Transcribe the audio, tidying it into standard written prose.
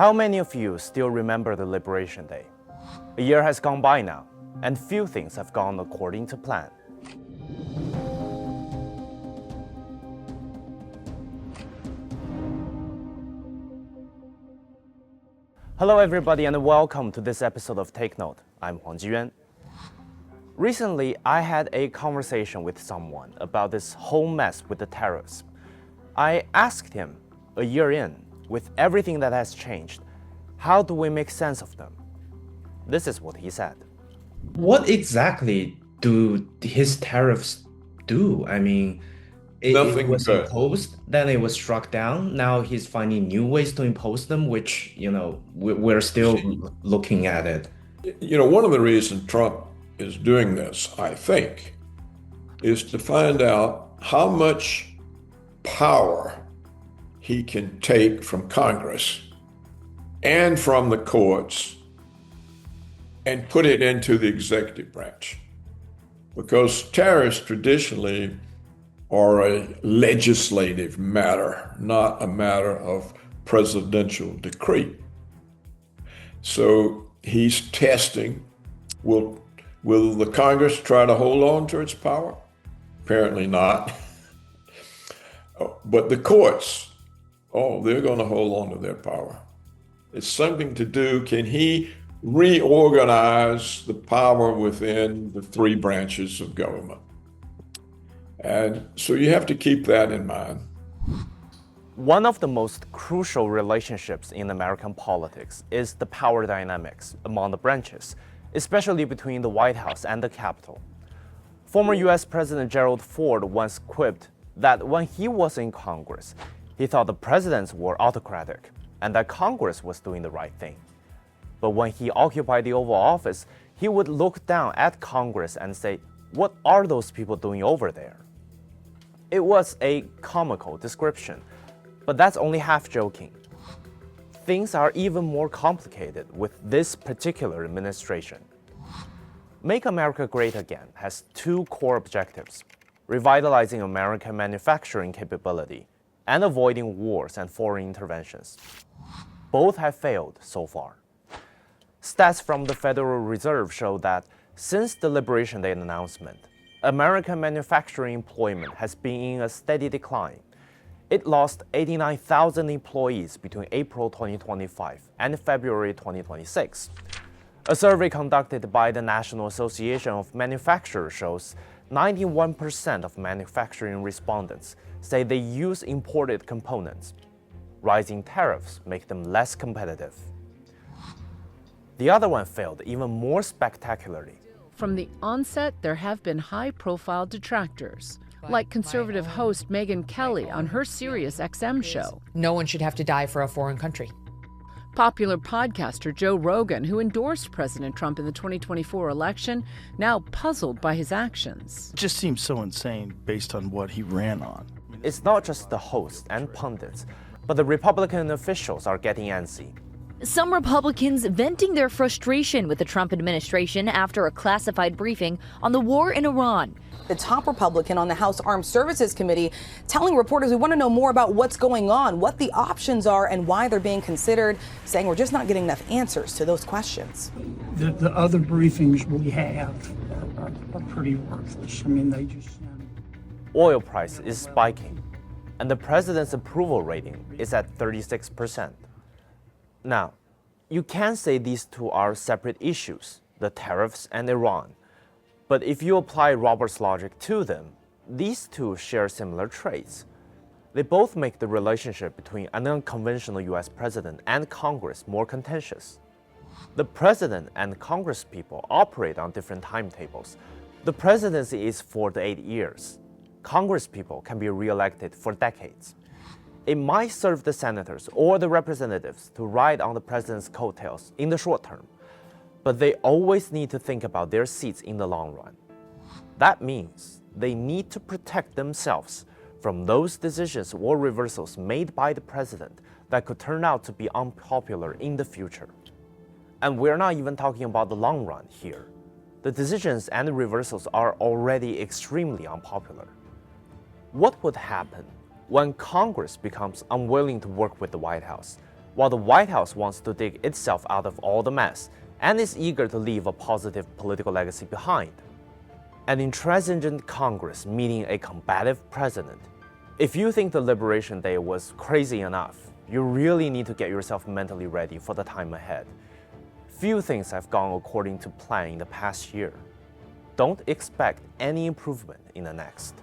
How many of you still remember the Liberation Day? A year has gone by now, and few things have gone according to plan. Hello everybody and welcome to this episode of Take Note. I'm Huang Jiyuan. Recently, I had a conversation with someone about this whole mess with the tariffs. I asked him, a year in, with everything that has changed, how do we make sense of them? This is what he said. What exactly do his tariffs do? I mean, it Nothing was good. imposed, then it was struck down. Now he's finding new ways to impose them, which, we're still looking at it. One of the reasons Trump is doing this, I think, is to find out how much power he can take from Congress and from the courts and put it into the executive branch. Because tariffs traditionally are a legislative matter, not a matter of presidential decree. So he's testing, will the Congress try to hold on to its power? Apparently not. But the courts, they're going to hold on to their power. It's something to do. Can he reorganize the power within the three branches of government? And so you have to keep that in mind. One of the most crucial relationships in American politics is the power dynamics among the branches, especially between the White House and the Capitol. Former US President Gerald Ford once quipped that when he was in Congress, he thought the presidents were autocratic and that Congress was doing the right thing. But when he occupied the Oval Office, he would look down at Congress and say, "What are those people doing over there?" It was a comical description, but that's only half joking. Things are even more complicated with this particular administration. Make America Great Again has two core objectives: revitalizing American manufacturing capability and avoiding wars and foreign interventions. Both have failed so far. Stats from the Federal Reserve show that since the Liberation Day announcement, American manufacturing employment has been in a steady decline. It lost 89,000 employees between April 2025 and February 2026. A survey conducted by the National Association of Manufacturers shows 91% of manufacturing respondents say they use imported components. Rising tariffs make them less competitive. The other one failed even more spectacularly. From the onset, there have been high-profile detractors, like conservative host Megyn Kelly on her Sirius XM show. No one should have to die for a foreign country. Popular podcaster Joe Rogan, who endorsed President Trump in the 2024 election, now puzzled by his actions. It just seems so insane based on what he ran on. It's not just the hosts and pundits, but the Republican officials are getting antsy. Some Republicans venting their frustration with the Trump administration after a classified briefing on the war in Iran. The top Republican on the House Armed Services Committee telling reporters we want to know more about what's going on, what the options are, and why they're being considered, saying we're just not getting enough answers to those questions. The other briefings we have are pretty worthless. I mean, they just... Oil price is spiking, and the president's approval rating is at 36%. Now, you can say these two are separate issues, the tariffs and Iran. But if you apply Robert's logic to them, these two share similar traits. They both make the relationship between an unconventional US president and Congress more contentious. The president and Congress people operate on different timetables. The presidency is for the 8 years. Congress people can be re-elected for decades. It might serve the senators or the representatives to ride on the president's coattails in the short term, but they always need to think about their seats in the long run. That means they need to protect themselves from those decisions or reversals made by the president that could turn out to be unpopular in the future. And we're not even talking about the long run here. The decisions and the reversals are already extremely unpopular. What would happen when Congress becomes unwilling to work with the White House, while the White House wants to dig itself out of all the mess and is eager to leave a positive political legacy behind. An intransigent Congress meeting a combative president. If you think the Liberation Day was crazy enough, you really need to get yourself mentally ready for the time ahead. Few things have gone according to plan in the past year. Don't expect any improvement in the next.